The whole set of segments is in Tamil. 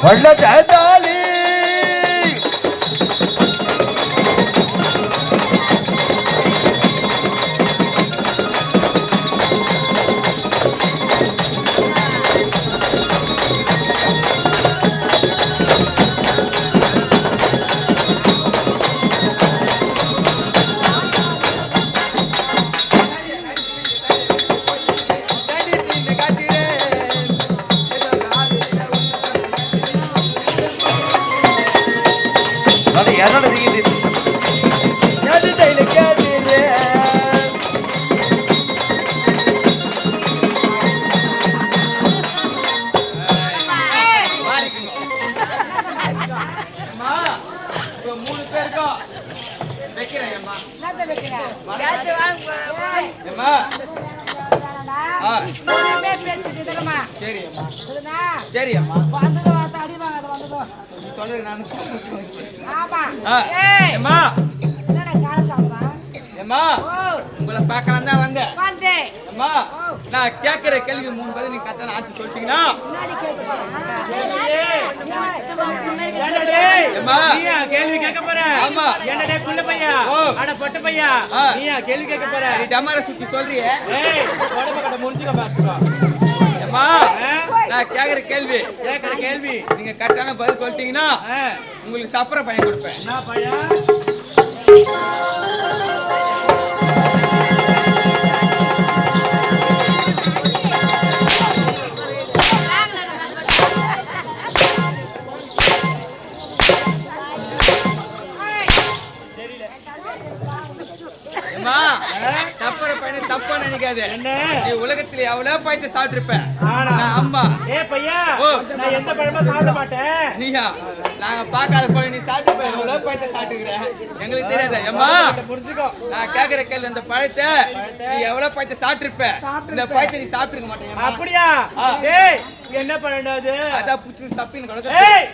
வள்ள தாலி உங்களை பார்க்கலாம் தான் வந்தேன். நான் கேட்கிற கேள்வி 3 பதில் நீங்க கரெக்டா ஆன்சர் சொல்லிட்டீங்கன்னா கேள்வி கேட்க போற. ஆமா என்னடே குள்ள பையா அட பொட்ட பையா நீயா கேள்வி கேட்க போற. நீ டமர சுத்தி சொல்றியே. ஏய் உடம்ப கட்ட முடிஞ்சுக்க பாத்துக்கோ. அம்மா நான் கேக்குற கேள்வி நீங்க கரெக்டான பதில் சொல்லிட்டீங்கன்னா உங்களுக்கு சப்பர பையன் கொடுப்பேன். என்ன பையன்? தப்பா நினைக்காது. நீ உலகத்துல எவ்வளவு பழத்தை சாப்பிட்டு அம்மா பையா நான் எந்த பழமா சாப்பிட மாட்டேன். நீயா நாங்க பாக்காத பழம் நீ சாப்பிட்டு எவ்வளவு பழத்தை சாப்பிட்டுக்கிற எங்களுக்கு தெரியாத. அம்மா புரிஞ்சுக்கோ நான் கேக்குற கேள்வி இந்த பழத்தை நீ எவ்வளவு பழத்தை சாப்பிட்டு இந்த பழத்தை நீ சாப்பிட்டுக்க மாட்டேன். அப்படியா? டேய் என்ன பண்ணாது அதான் புடிச்சு தப்பின்னு கிடக்கு. ஏய்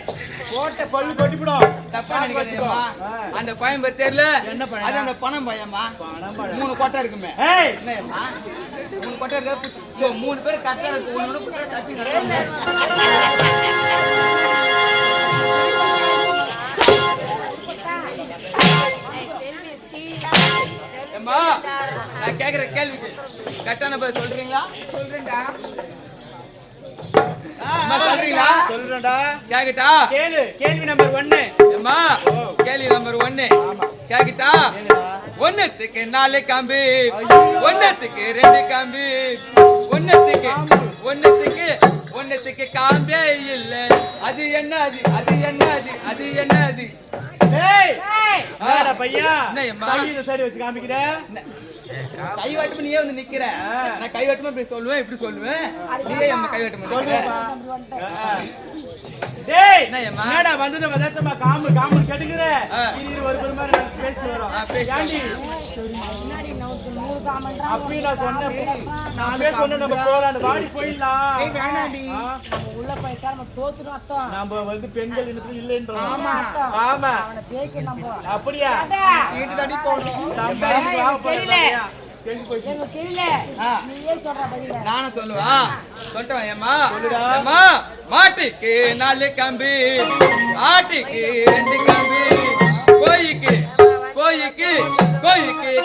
போட்ட பல்லு கொட்டிப்படும். தப்பா நினைக்காதேம்மா. அந்த பழம் பேர் தெரியல. என்ன பழம்? அது அந்த பணம் பழம்மா. 3 கொட்டை இருக்குமே. ஏய் என்னம்மா 3 கொட்டை இருக்கு. 3 பேர் கரெக்டா இருக்கு. ஒண்ணு கூட தப்பி நடக்குது. அம்மா நான் கேக்குற கேள்விக்கு கரெக்டான பதில் சொல்றீங்களா? சொல்றேன்டா. சொல்றேன்டா. கேக்குட்டா? கேள்வி நம்பர் 1. அம்மா கேள்வி நம்பர் 1 கேக்குட்டா? 1க்கு 4 காம்பு, 1க்கு 2 காம்பு, 1க்கு காம்பே இல்ல. அது என்னது? ஏய் என்னடா பையா கையில சரி வச்சு காமிக்கிற. கை வாட்டமா நீயே வந்து நிக்கிற. நான் கை வாட்டமா இப்படி சொல்லுவேன் இப்படி சொல்லுவேன். நீயே அம்மா கை வாட்டமா நிக்கிற. டேய் என்னடா வந்தத வதத்தமா காமு கேட்டுக்குற. இது ஒரு ஒரு மாதிரி பேசி வரோம். ஏண்டி முன்னாடி நான் 100 காமன்றா. அப்படி நான் சொன்னேன். நானே சொன்னேன் நம்ம போலாம் வாடி போயிடலாம். ஏய் வேணாடி. நம்ம உள்ள போய்ட்டா நம்ம தோத்துறோம் அர்த்தம். நம்ம வந்து பெண்கள் இனத்துல இல்லன்றோம். ஆமா அவன ஜெயிக்க நம்ம. அப்படியா? வீட்டு தடி போறோம். தெரியல. நானும் சொல்லுவா சொல்றேன். ஏமா ஏமா மாட்டுக்கு 4 கம்பி, ஆட்டுக்கு 2 கம்பி, கோயிக்கு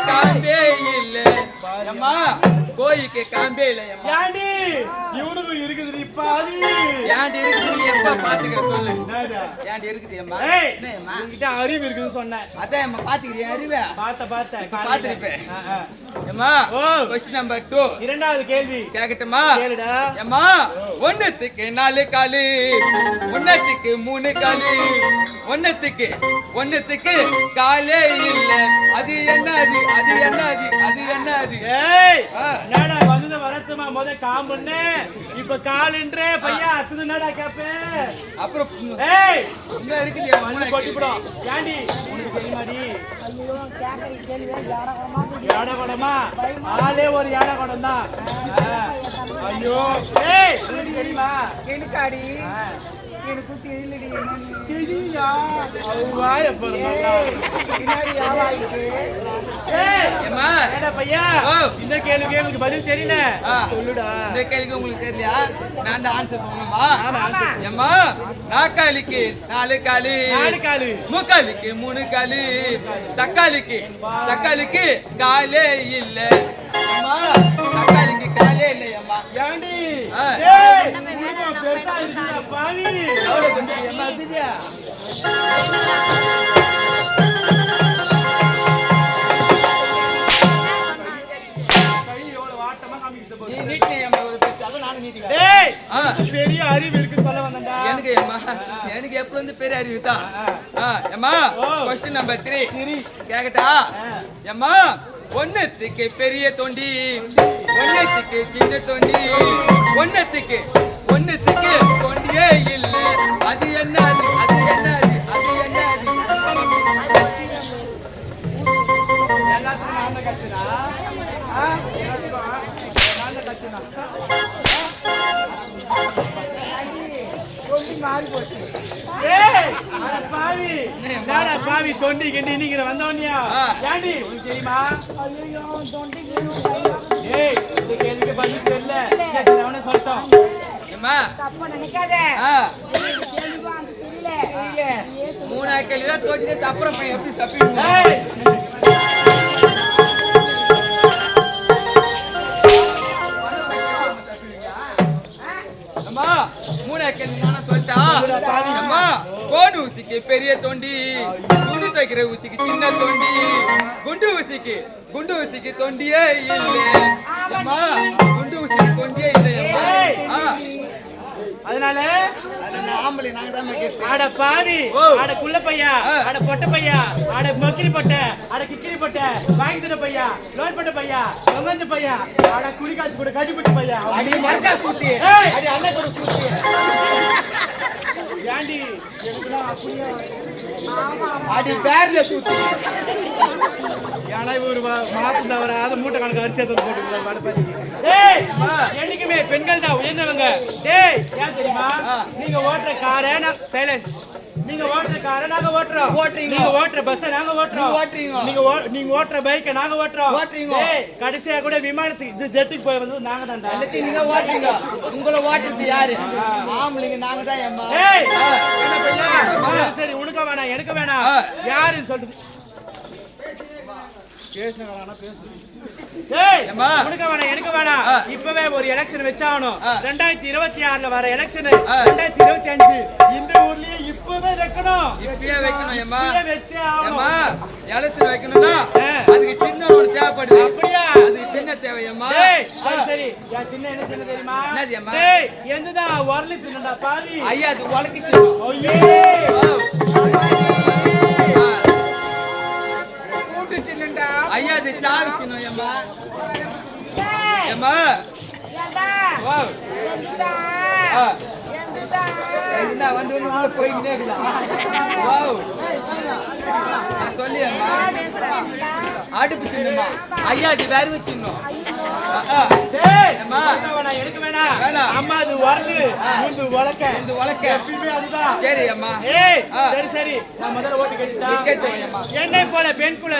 காம்பே இல்ல. ஏமா கோயிக்கு காம்பே இல்ல. ஏண்டி இவனுக்கு இருக்குது பாதி. ஏண்டி இருக்குது நீ எப்ப பாத்துக்கிற சொல்லு. ஏண்டி இருக்குது அம்மா? என்னம்மா உன்கிட்ட அறிவு இருக்குன்னு சொன்னேன். அதான் அம்மா பாத்துக்கிறியா அறிவே? பார்த்தேன் பாத்துருப்பேன். ஏமா क्वेश्चन நம்பர் 2 இரண்டாவது கேள்வி கேக்கட்டுமா? கேளுடா. ஏமா 1க்கு 4 காலு, 1க்கு 3 காலு, 1க்கு காலே இல்ல. அது என்னது? ஏய் என்னடா வந்து வரத்துமா முத காம்புன்னு இப்ப கால்ன்ற பையா அது என்னடா கேப்பே? அப்புறம் ஏய் என்ன இருக்குது? மண்ணு கொட்டிப்படும். ஏண்டி உனக்கு தெரியுமாடி? ஐயோ கேக்குற கேள்வி யாடகடமா ஆளே ஒரு யாடகடம் தான். ஐயோ ஏய் உனக்கு தெரியுமா? எனக்காடி எனக்கு தெரியலடி. தெரியா அவ்வாய பரமல்ல பின்னாடி யாவாயிக்கு. ஏய் அம்மா என்ன பையா இந்த கேள்விக்கு எனக்கு பதில் தெரியல சொல்லுடா. இந்த கேள்விக்கு உங்களுக்கு தெரியலையா? நான் அந்த ஆன்சர் சொல்லணுமா? ஏம்மா நாக்காளிக்கு 4 காலு, முக்காலிக்கு 3 காலு, தக்காளிக்கு காலே இல்ல. அம்மா தக்காளிக்கு காலே இல்லையம்மா. ஏண்டி பாவி அம்மா பிரியா பெரிய அறிவு இருக்கு சொல்ல வந்தா. எனக்கு எப்ப வந்து பெரிய அறிவு தான். நம்பர் 3 கேக்கட்டா? ஏம்மா ஒன்னத்துக்கு பெரிய தொண்டி, ஒன்னத்துக்கு சின்ன தொண்டி, ஒன்னத்துக்கு தொண்டியே இல்லை. அது என்ன? அது என்ன? அது என்ன? எல்லாத்துக்கும் நான் கட்சினா மாறி போச்சு. பாவி தொண்டி கிண்டி இன்னைக்கு வந்தவனியா ஏண்டி உனக்கு தெரியுமா? ஏய் இந்த கேள்விக்கு பதில் தெரியல அவனே சொல்லிட்டோம். மூணா கேள்வியா தோட்டிட்டு அப்புறம் எப்படி தப்பிடுவோம்? கோடு ஊசிக்கு பெரிய தொண்டி, துணி தைக்கிற ஊசிக்கு சின்ன தொண்டி, குண்டு ஊசிக்கு தொண்டியே இல்லை. குண்டு ஊசிக்கு தொண்டியே இல்லையம்மா. அதனால ஆம்பளை நாங்க தான் ஆட பாவி, ஆட குள்ள பையா, ஆட பொட்ட பையா, ஆட மக்கிரி பொட்ட, ஆட கிக்கிரி பொட்ட, வாங்கி தர பையா, லோன் பட்ட பையா, கமஞ்ச பையா, ஆட குடி காய்ச்சி கூட கட்டிப்பட்ட பையா. அடி மர்க்கா கூட்டி, அடி அண்ணா கூட கூட்டி. ஏண்டி எனக்குலாம் அப்படியே அடி பேர்ல கூட்டி. ஏன்னா ஒரு மாசம் தவிர அதை மூட்டை கணக்கு அரிசி எடுத்து போட்டு. ஏய் என்னைக்குமே பெண்கள் தான் உயர்ந்தவங்க. ஏய் ஏன் தெரியுமா? நீங்க ஓட்டுற காரை சைலன்ஸ், நீங்க ஓட்டுற காரை நாங்க ஓட்டுறோம், நீங்க ஓட்டுற பஸ் நாங்க ஓட்டுறோம், நீங்க ஓட்டுற பைக்கை நாங்க ஓட்டுறோம். ஏய் கடைசியா கூட விமானத்துக்கு ஜெட்டுக்கு போய் வந்து நாங்க தான்டா. நீங்க ஓட்டுறீங்க, உங்களை ஓட்டுறது யாரு? ஆம்பளைங்க நாங்க தான். அம்மா ஏய் சரி உனக்கு வேணாம் எனக்கு வேணாம் யாருன்னு சொல்றது இப்பவே ஒரு எலெக்ஷன் வச்சாகணும். 2026 வர எலெக்ஷன் 2025 இந்த ஊர்லயே இப்பவே வைக்கணும். வைக்கணும்னா அதுக்கு சின்ன ஒரு தேவைப்படுது. அப்படியா? அதுக்கு சின்ன தேவையம்மா. சரி சின்ன என்ன சின்ன தெரியுமா? என்னதான் உரலி சின்னடா பாவி. ஐயா அது உலக்கிச்சு. ஐயா அது சாவி சின்ன. ஏம்மா ஏம்மா வந்து போயிட்டே சொல்லி அடுப்பு சின்னமா. ஐயா அது வேற வச்சிடணும். எனக்கு வேணாம் அம்மா அது வரது உலக்க எப்பயுமே அதுதான். சரி அம்மா சரி நான் முதல்ல ஓட்டு கேட்டுட்டேன். என்னை போல பெண் குல